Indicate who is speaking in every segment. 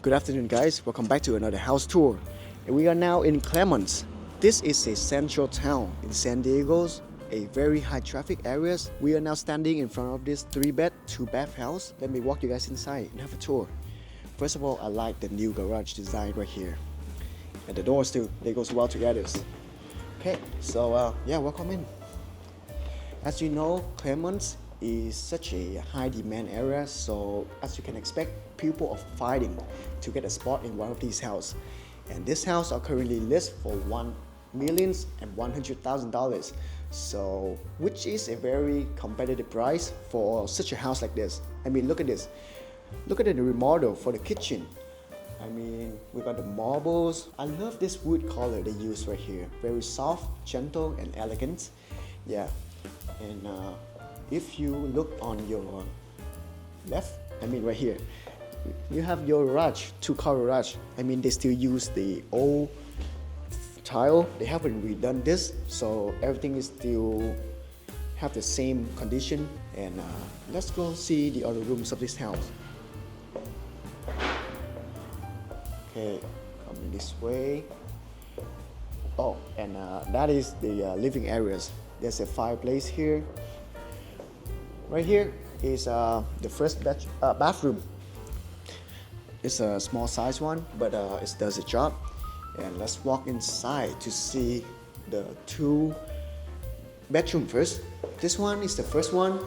Speaker 1: Good afternoon, guys. Welcome back to another house tour. And we are now in Clairemont. This is a central town in San Diego's, a very high traffic areas. We are now standing in front of this 3-bed, 2-bath house. Let me walk you guys inside and have a tour. First of all, I like the new garage design right here. And the doors too, they goes well together. Okay, so yeah, welcome in. As you know, Clairemont is such a high demand area, so as you can expect, people are fighting to get a spot in one of these houses. And this house are currently listed for $1,100,000, so which is a very competitive price for such a house like this. I mean, look at this. Look at the remodel for the kitchen. I mean, we got the marbles. I love this wood color they use right here. Very soft, gentle, and elegant. Yeah, and if you look on your left, I mean right here, you have your garage, 2-car garage. I mean, they still use the old tile. They haven't redone this, so everything is still have the same condition. And let's go see the other rooms of this house. Okay, coming this way. Oh, and that is the living areas. There's a fireplace here. Right here is the first bathroom. It's a small size one, but it does the job. And let's walk inside to see the 2 bedroom first. This one is the first one,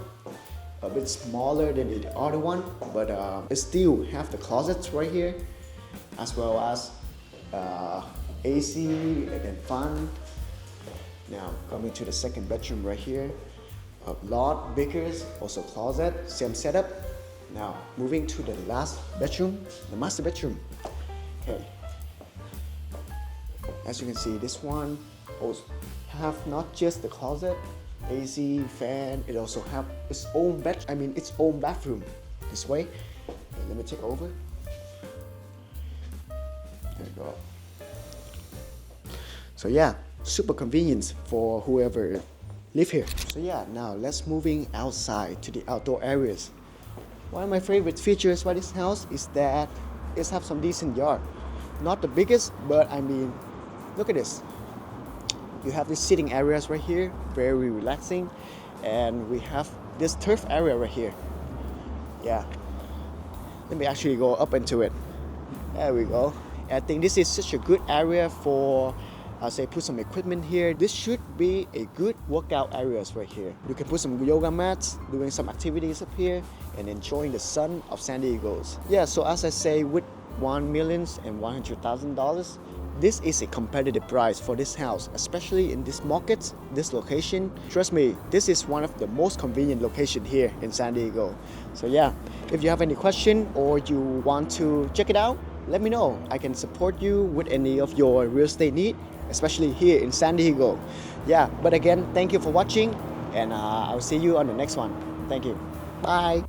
Speaker 1: a bit smaller than the other one, but it still have the closets right here, as well as AC and then fan. Now coming to the second bedroom right here, a lot bigger, also closet, same setup. Now moving to the last bedroom, the master bedroom. Okay, as you can see, this one also have not just the closet, AC, fan. It also have its own its own bathroom. This way. Okay, let me take over. There you go. So yeah, super convenient for whoever live here. So yeah, now let's moving outside to the outdoor areas. One of my favorite features about this house is that it have some decent yard. Not the biggest, but I mean, look at this. You have these sitting areas right here, very relaxing, and we have this turf area right here. Yeah, let me actually go up into it. There we go. I think this is such a good area for, I'll say, put some equipment here. This should be a good workout areas right here. You can put some yoga mats, doing some activities up here, and enjoying the sun of San Diego. Yeah, so as I say, with $1,100,000, this is a competitive price for this house, especially in this market, this location. Trust me, this is one of the most convenient location here in San Diego. So yeah, if you have any question or you want to check it out, let me know. I can support you with any of your real estate need, especially here in San Diego. Yeah, but again, thank you for watching, and I'll see you on the next one. Thank you. Bye.